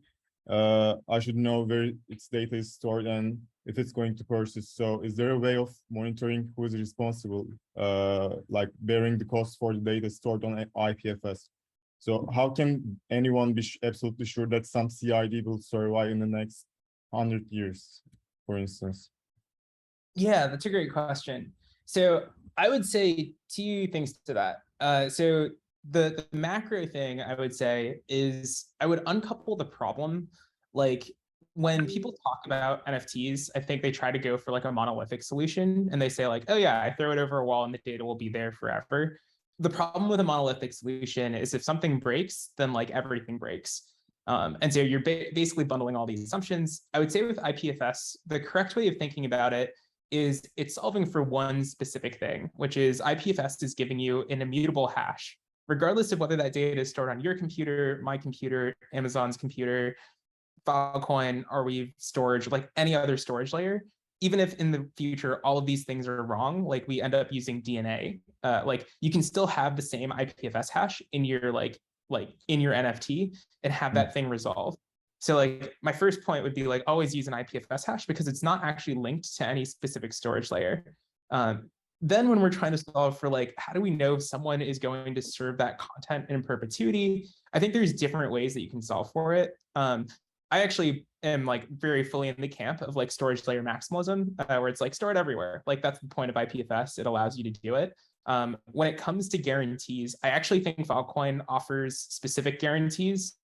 I should know where its data is stored and if it's going to persist. So is there a way of monitoring who is responsible, like bearing the cost for the data stored on IPFS? So how can anyone be absolutely sure that some CID will survive in the next 100 years, for instance? Yeah, that's a great question. So I would say two things to that. So the macro thing I would say is I would uncouple the problem. Like when people talk about NFTs, I think they try to go for like a monolithic solution, and they say like, oh yeah, I throw it over a wall and the data will be there forever. The problem with a monolithic solution is if something breaks, then like everything breaks. And so you're basically bundling all these assumptions. I would say with IPFS, the correct way of thinking about it is it's solving for one specific thing, which is IPFS is giving you an immutable hash, regardless of whether that data is stored on your computer, my computer, Amazon's computer, Filecoin, Arweave storage, like any other storage layer. Even if in the future all of these things are wrong, like we end up using DNA, like you can still have the same IPFS hash in your like in your NFT and have that thing resolved. So like my first point would be like always use an IPFS hash because it's not actually linked to any specific storage layer. Then when we're trying to solve for like, how do we know if someone is going to serve that content in perpetuity? I think there's different ways that you can solve for it. I actually am like very fully in the camp of like storage layer maximalism, where it's like stored everywhere. Like that's the point of IPFS. It allows you to do it. When it comes to guarantees, I actually think Filecoin offers specific guarantees,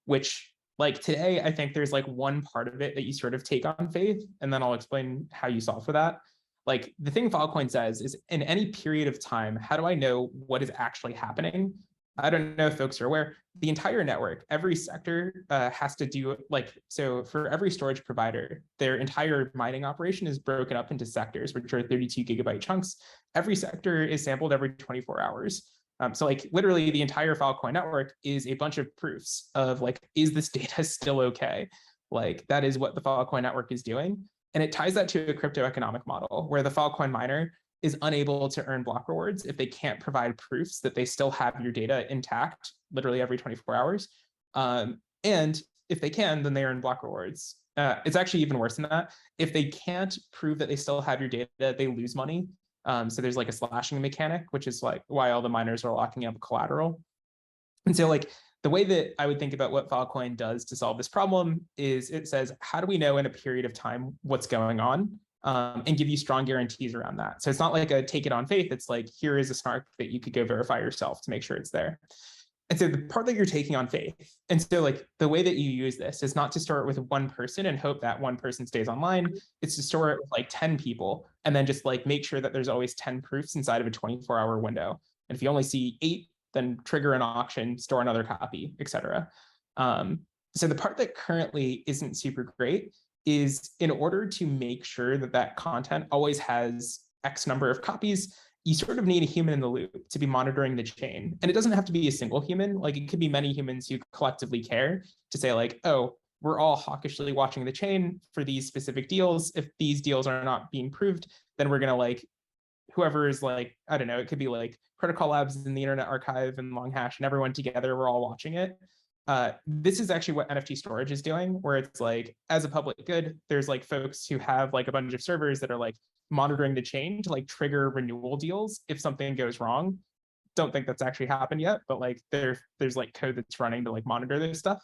which like today, I think there's like one part of it that you sort of take on faith, and then I'll explain how you solve for that. Like the thing Filecoin says is in any period of time, how do I know what is actually happening? I don't know if folks are aware, the entire network, every sector has to do like, so for every storage provider, their entire mining operation is broken up into sectors, which are 32 gigabyte chunks. Every sector is sampled every 24 hours. So like literally the entire Filecoin network is a bunch of proofs of like, is this data still okay? Like that is what the Filecoin network is doing. And it ties that to a crypto economic model where the Filecoin miner is unable to earn block rewards if they can't provide proofs that they still have your data intact literally every 24 hours. And if they can, then they earn block rewards. It's actually even worse than that. If they can't prove that they still have your data, they lose money. So there's like a slashing mechanic, which is like why all the miners are locking up collateral. And so like the way that I would think about what Filecoin does to solve this problem is it says, how do we know in a period of time what's going on? And give you strong guarantees around that. So it's not like a take it on faith. It's like, here is a snark that you could go verify yourself to make sure it's there. And so the part that you're taking on faith, and so like the way that you use this is not to store it with one person and hope that one person stays online. It's to store it with like 10 people and then just like make sure that there's always 10 proofs inside of a 24-hour window. And if you only see 8, then trigger an auction, store another copy, etc. So the part that currently isn't super great is in order to make sure that that content always has X number of copies, you sort of need a human in the loop to be monitoring the chain. And it doesn't have to be a single human. Like it could be many humans who collectively care to say like, oh, we're all hawkishly watching the chain for these specific deals. If these deals are not being proved, then we're going to like, whoever is like, I don't know, it could be like Protocol Labs in the Internet Archive and LongHash and everyone together, we're all watching it. this is actually what NFT storage is doing, where it's like, as a public good, there's like folks who have like a bunch of servers that are like monitoring the chain to like trigger renewal deals if something goes wrong. Don't think that's actually happened yet, but like there's like code that's running to like monitor this stuff.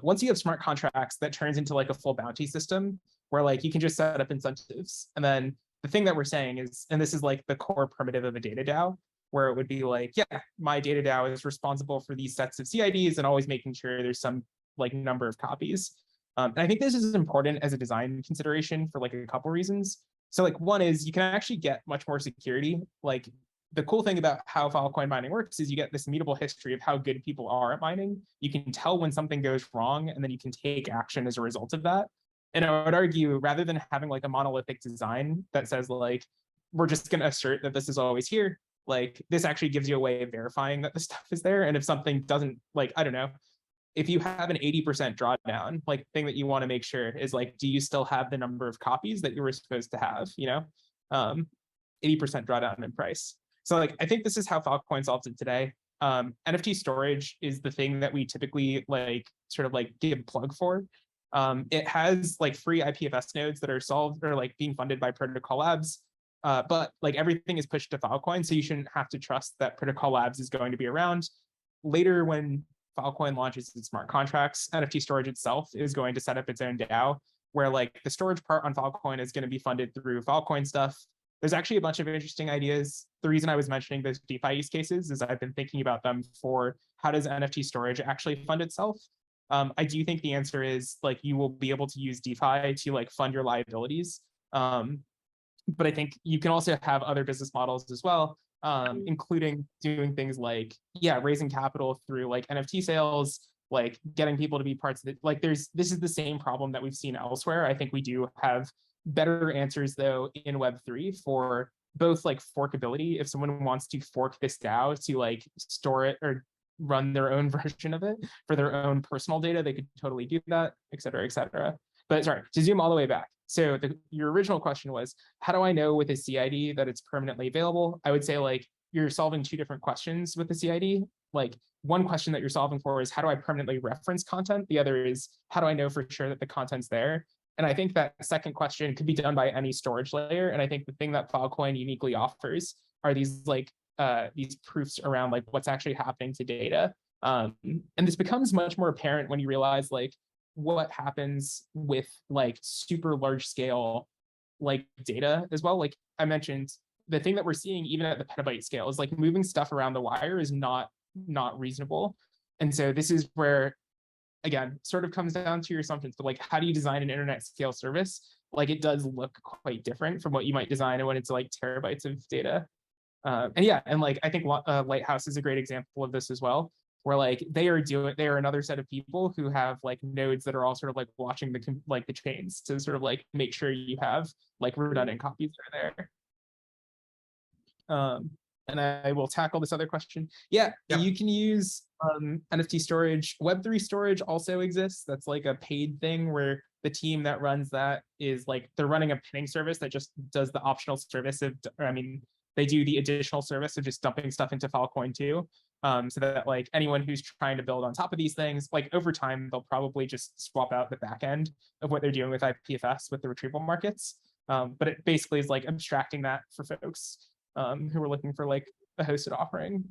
Once you have smart contracts, that turns into like a full bounty system where like you can just set up incentives. And then the thing that we're saying is, and this is like the core primitive of a data DAO, where it would be like, yeah, my data DAO is responsible for these sets of CIDs and always making sure there's some like number of copies. And I think this is important as a design consideration for like a couple reasons. So like one is you can actually get much more security. Like the cool thing about how Filecoin mining works is you get this immutable history of how good people are at mining. You can tell when something goes wrong, and then you can take action as a result of that. And I would argue, rather than having like a monolithic design that says like, we're just going to assert that this is always here, like this actually gives you a way of verifying that the stuff is there. And if something doesn't, like, I don't know, if you have an 80% drawdown, like the thing that you want to make sure is like, do you still have the number of copies that you were supposed to have, 80% drawdown in price. So like, I think this is how Filecoin solves it today. NFT storage is the thing that we typically like sort of like give plug for. It has like free IPFS nodes that are solved or like being funded by Protocol Labs. But like everything is pushed to Filecoin, so you shouldn't have to trust that Protocol Labs is going to be around. Later, when Filecoin launches its smart contracts, NFT storage itself is going to set up its own DAO, where like the storage part on Filecoin is going to be funded through Filecoin stuff. There's actually a bunch of interesting ideas. The reason I was mentioning those DeFi use cases is I've been thinking about them for how does NFT storage actually fund itself. I do think the answer is like you will be able to use DeFi to like fund your liabilities. But I think you can also have other business models as well, including doing things like, raising capital through like NFT sales, like getting people to be parts of it. Like this is the same problem that we've seen elsewhere. I think we do have better answers though in Web3 for both like forkability. If someone wants to fork this DAO to like store it or run their own version of it for their own personal data, they could totally do that, et cetera, et cetera. But sorry, to zoom all the way back. So your original question was, how do I know with a CID that it's permanently available? I would say like you're solving two different questions with the CID. Like one question that you're solving for is how do I permanently reference content? The other is how do I know for sure that the content's there? And I think that second question could be done by any storage layer. And I think the thing that Filecoin uniquely offers are these like these proofs around like what's actually happening to data. And this becomes much more apparent when you realize like what happens with like super large scale like data as well. Like I mentioned, the thing that we're seeing even at the petabyte scale is like moving stuff around the wire is not reasonable. And so this is where, again, sort of comes down to your assumptions, but like how do you design an internet scale service? Like it does look quite different from what you might design when it's like terabytes of data. And like I think Lighthouse is a great example of this as well, where like they are another set of people who have like nodes that are all sort of like watching the chains to sort of like make sure you have like redundant copies that are there. And I will tackle this other question. You can use NFT storage. Web3 storage also exists. That's like a paid thing where the team that runs that is like they're running a pinning service that just does the optional service of, they do the additional service of just dumping stuff into Filecoin too. So that like anyone who's trying to build on top of these things, like over time, they'll probably just swap out the back end of what they're doing with IPFS with the retrieval markets. But it basically is like abstracting that for folks who are looking for like a hosted offering.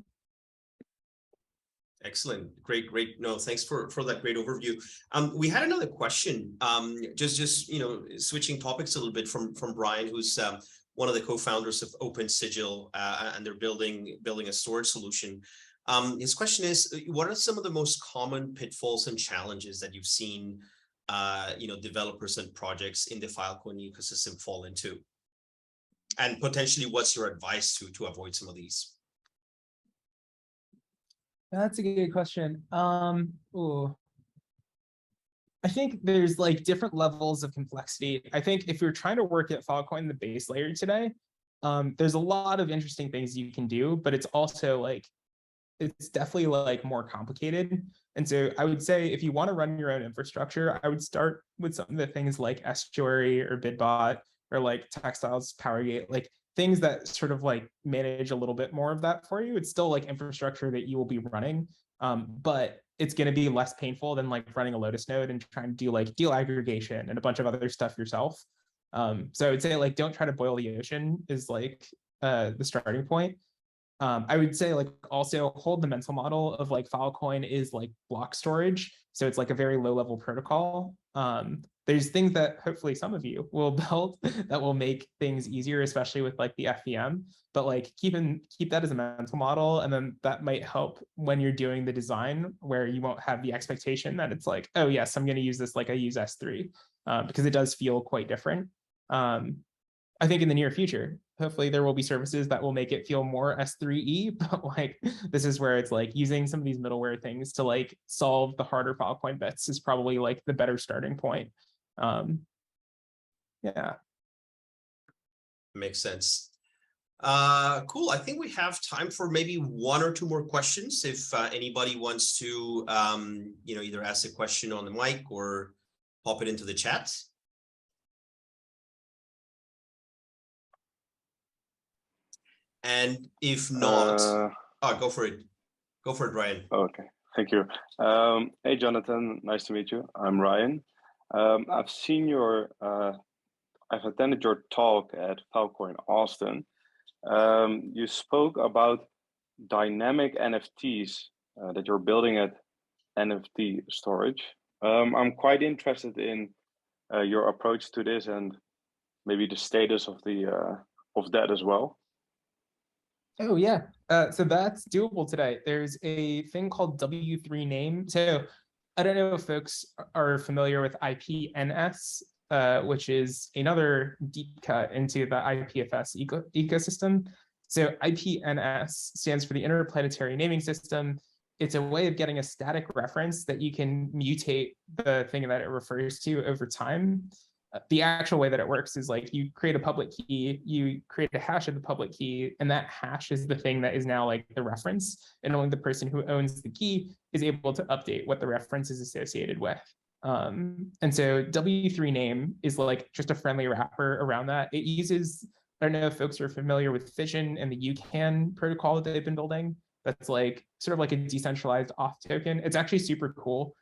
Excellent. Great. No, thanks for that great overview. We had another question, just switching topics a little bit from Brian, who's one of the co-founders of OpenSigil, and they're building a storage solution. His question is, what are some of the most common pitfalls and challenges that you've seen, developers and projects in the Filecoin ecosystem fall into? And potentially, what's your advice to avoid some of these? That's a good question. I think there's like different levels of complexity. I think if you're trying to work at Filecoin, the base layer today, there's a lot of interesting things you can do, but it's also like, it's definitely like more complicated. And so I would say if you want to run your own infrastructure, I would start with some of the things like Estuary or Bidbot or like Textiles, Powergate, like things that sort of like manage a little bit more of that for you. It's still like infrastructure that you will be running. but it's going to be less painful than like running a Lotus node and trying to do like deal aggregation and a bunch of other stuff yourself. So I would say like don't try to boil the ocean is like the starting point. I would say like also hold the mental model of like Filecoin is like block storage. So it's like a very low level protocol. There's things that hopefully some of you will build that will make things easier, especially with like the FVM, but like keep that as a mental model. And then that might help when you're doing the design where you won't have the expectation that it's like, oh yes, I'm going to use this like I use S3 because it does feel quite different. I think in the near future, hopefully there will be services that will make it feel more S3E, but like this is where it's like using some of these middleware things to like solve the harder Filecoin bits is probably like the better starting point. Yeah. Makes sense. Cool. I think we have time for maybe one or two more questions. If anybody wants to, either ask a question on the mic or pop it into the chat. And if not, go for it. Go for it, Ryan. Okay, thank you. Hey, Jonathan, nice to meet you. I'm Ryan. I've seen I've attended your talk at Filecoin Austin. You spoke about dynamic NFTs that you're building at NFT storage. I'm quite interested in your approach to this and maybe the status of that as well. Oh yeah, so that's doable today. There's a thing called W3 name. So I don't know if folks are familiar with IPNS, which is another deep cut into the IPFS ecosystem. So IPNS stands for the Interplanetary Naming System. It's a way of getting a static reference that you can mutate the thing that it refers to over time. The actual way that it works is like you create a public key, you create a hash of the public key, and that hash is the thing that is now like the reference, and only the person who owns the key is able to update what the reference is associated with. And so W3 name is like just a friendly wrapper around that. It uses, I don't know if folks are familiar with Fission and the UCAN protocol that they've been building. That's like sort of like a decentralized auth token. It's actually super cool.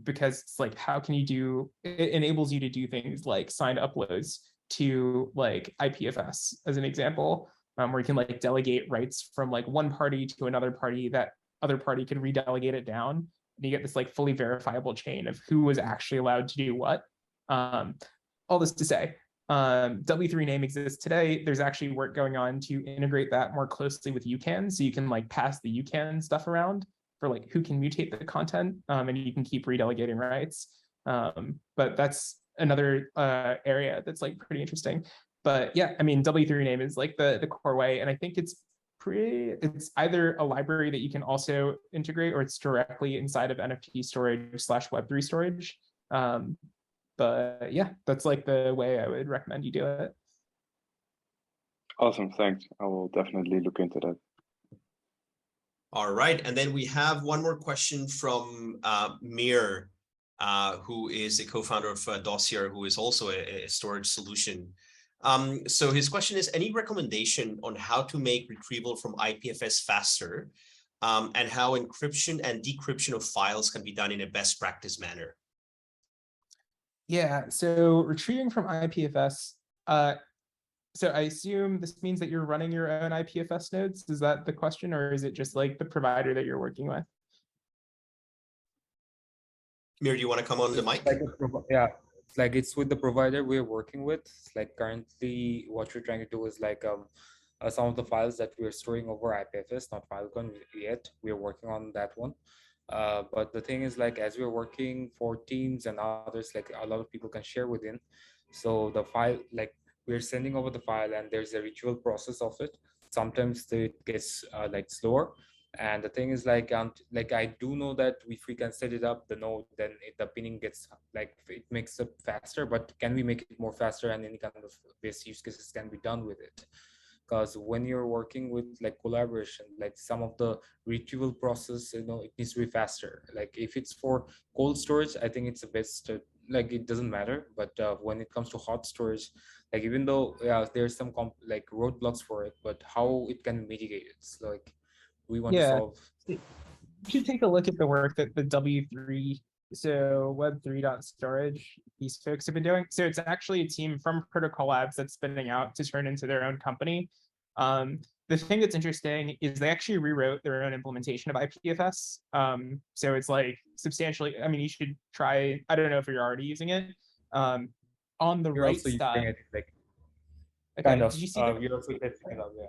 Because it's like, how can you do, it enables you to do things like signed uploads to like IPFS as an example, where you can like delegate rights from like one party to another party, that other party can redelegate it down. And you get this like fully verifiable chain of who was actually allowed to do what. All this to say, W3 name exists today. There's actually work going on to integrate that more closely with UCAN. So you can like pass the UCAN stuff around for like who can mutate the content, and you can keep redelegating rights. But that's another area that's like pretty interesting. But yeah, I mean, W3 name is like the core way, and I think it's either a library that you can also integrate, or it's directly inside of NFT storage / Web3 storage. But yeah, that's like the way I would recommend you do it. Awesome, thanks. I will definitely look into that. All right, and then we have one more question from Mir, who is a co-founder of Dossier, who is also a storage solution. So his question is, any recommendation on how to make retrieval from IPFS faster, and how encryption and decryption of files can be done in a best practice manner? Yeah, so retrieving from IPFS, so I assume this means that you're running your own IPFS nodes. Is that the question, or is it just like the provider that you're working with? Mir, do you want to come on the mic? Yeah, it's like it's with the provider we're working with. It's like currently what we're trying to do is like some of the files that we're storing over IPFS, not Filecoin yet. We're working on that one. But the thing is, like, as we're working for teams and others, like a lot of people can share within. So the file, like we're sending over the file and there's a ritual process of it. Sometimes it gets like slower. And the thing is, like I do know that if we can set it up, the node, then the pinning gets like, it makes it faster, but can we make it more faster, and any kind of base use cases can be done with it? Because when you're working with like collaboration, like some of the retrieval process, it needs to be faster. Like if it's for cold storage, I think it's the best, like it doesn't matter. But when it comes to hot storage, like even though there's some like roadblocks for it, but how it can mitigate it, it's like we want to solve. You should take a look at the work that the W3, so Web3.storage, these folks have been doing. So it's actually a team from Protocol Labs that's spinning out to turn into their own company. The thing that's interesting is they actually rewrote their own implementation of IPFS. So it's like substantially, I mean, you should try, I don't know if you're already using it. On the You're right also using side, it like okay, kind of. did you see You're also testing it out, yeah.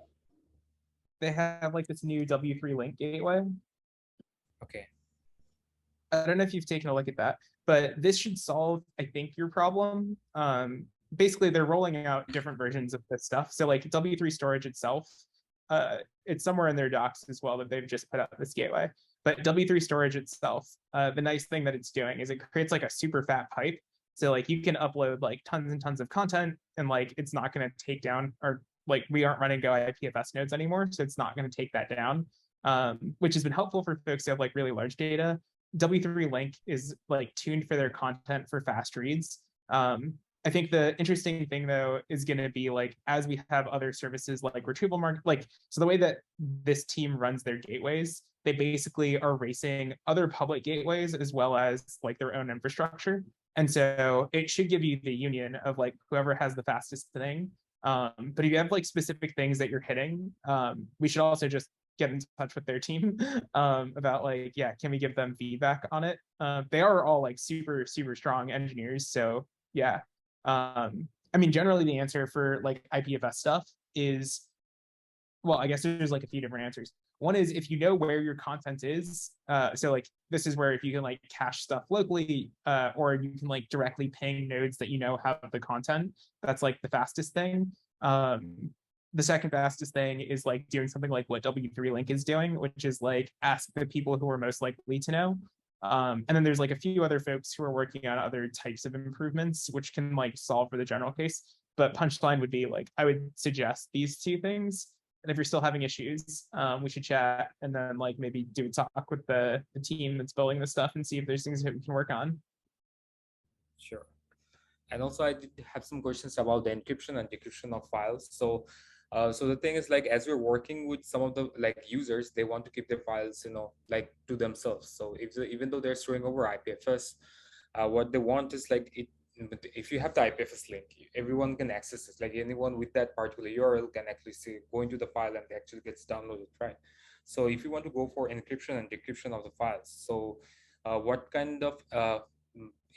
they have like this new W3 link gateway? Okay. I don't know if you've taken a look at that, but this should solve, I think, your problem. Basically, they're rolling out different versions of this stuff. So like W3 storage itself, it's somewhere in their docs as well that they've just put out this gateway. But W3 storage itself, the nice thing that it's doing is it creates like a super fat pipe. So like you can upload like tons and tons of content, and like it's not going to take down, or like we aren't running Go IPFS nodes anymore, so it's not going to take that down, which has been helpful for folks who have like really large data. W3 Link is like tuned for their content for fast reads. I think the interesting thing though is going to be like as we have other services like Retrieval market, like so the way that this team runs their gateways, they basically are racing other public gateways as well as like their own infrastructure. And so it should give you the union of like whoever has the fastest thing. But if you have like specific things that you're hitting, we should also just get in touch with their team about like, yeah, can we give them feedback on it? They are all like super, super strong engineers. So yeah, I mean, generally the answer for like IPFS stuff is, well, I guess there's like a few different answers. One is if you know where your content is, so like this is where if you can like cache stuff locally, or you can like directly ping nodes that you know have the content, that's like the fastest thing. The second fastest thing is like doing something like what W3 Link is doing, which is like ask the people who are most likely to know. And then there's like a few other folks who are working on other types of improvements, which can like solve for the general case. But punchline would be like, I would suggest these two things. And if you're still having issues, we should chat and then like maybe do a talk with the team that's building this stuff and see if there's things that we can work on. Sure. And also I did have some questions about the encryption and decryption of files. So so the thing is like, as we're working with some of the like users, they want to keep their files, you know, like to themselves. So even though they're storing over IPFS, what they want is like if you have the IPFS link, everyone can access it. Like anyone with that particular URL can actually see, go into the file and it actually gets downloaded, right? So if you want to go for encryption and decryption of the files, so what kind of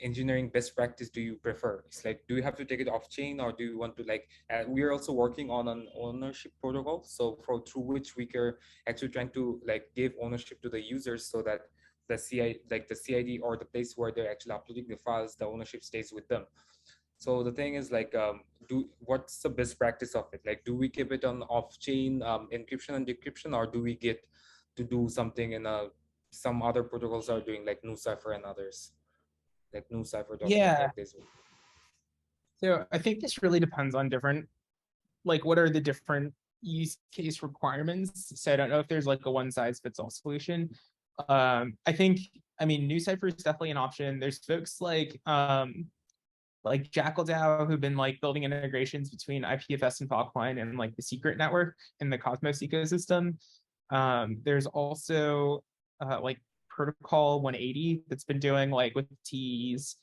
engineering best practice do you prefer? It's like, do you have to take it off chain, or do you want to like, we're also working on an ownership protocol. So through which we are actually trying to like give ownership to the users so that the CID or the place where they're actually uploading the files, the ownership stays with them. So the thing is like, what's the best practice of it? Like, do we keep it on off-chain encryption and decryption, or do we get to do something in some other protocols are doing, like NuCypher and others, like NuCypher.net, Yeah. like this? So I think this really depends on different, like what are the different use case requirements. So I don't know if there's like a one size fits all solution. I think, I mean, NuCypher is definitely an option. There's folks like Jackal DAO who've been like building integrations between IPFS and Filecoin and like the secret network in the Cosmos ecosystem. There's also like Protocol 180 that's been doing like with T's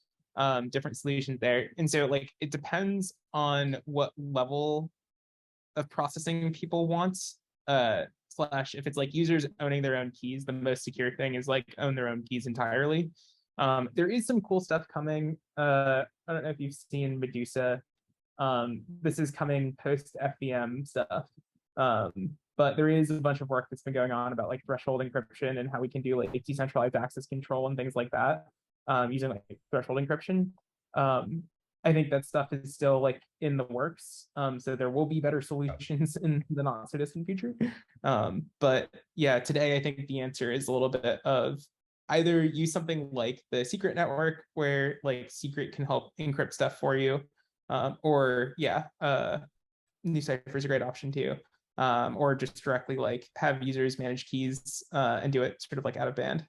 different solutions there. And so like it depends on what level of processing people want. Slash if it's like users owning their own keys, the most secure thing is like own their own keys entirely. There is some cool stuff coming. I don't know if you've seen Medusa. This is coming post FVM stuff. But there is a bunch of work that's been going on about like threshold encryption and how we can do like decentralized access control and things like that using like threshold encryption. I think that stuff is still like in the works. So there will be better solutions in the not so distant future. But yeah, today I think the answer is a little bit of either use something like the secret network where like secret can help encrypt stuff for you, or yeah, NuCypher is a great option too. Or just directly like have users manage keys and do it sort of like out of band.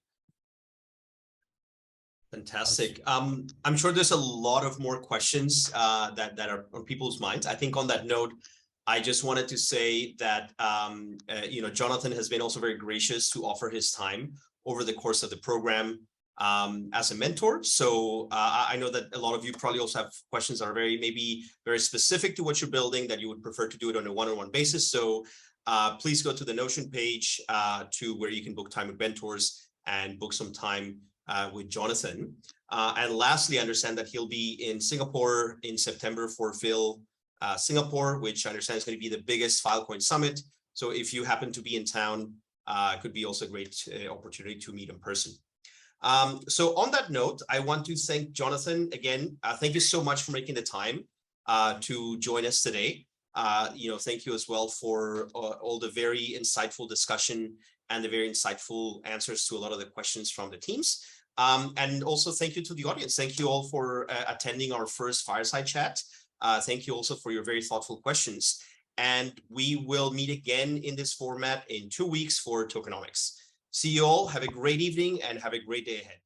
Fantastic. I'm sure there's a lot of more questions that are on people's minds. I think on that note, I just wanted to say that you know, Jonathan has been also very gracious to offer his time over the course of the program as a mentor. So I know that a lot of you probably also have questions that are maybe very specific to what you're building, that you would prefer to do it on a one-on-one basis. So please go to the Notion page to where you can book time with mentors and book some time with Jonathan. And lastly, I understand that he'll be in Singapore in September for Phil Singapore, which I understand is going to be the biggest Filecoin summit. So if you happen to be in town, it could be also a great opportunity to meet in person. So on that note, I want to thank Jonathan again. Thank you so much for making the time to join us today. Thank you as well for all the very insightful discussion and the very insightful answers to a lot of the questions from the teams. And also thank you to the audience. Thank you all for attending our first Fireside Chat. Thank you also for your very thoughtful questions. And we will meet again in this format in 2 weeks for tokenomics. See you all. Have a great evening and have a great day ahead.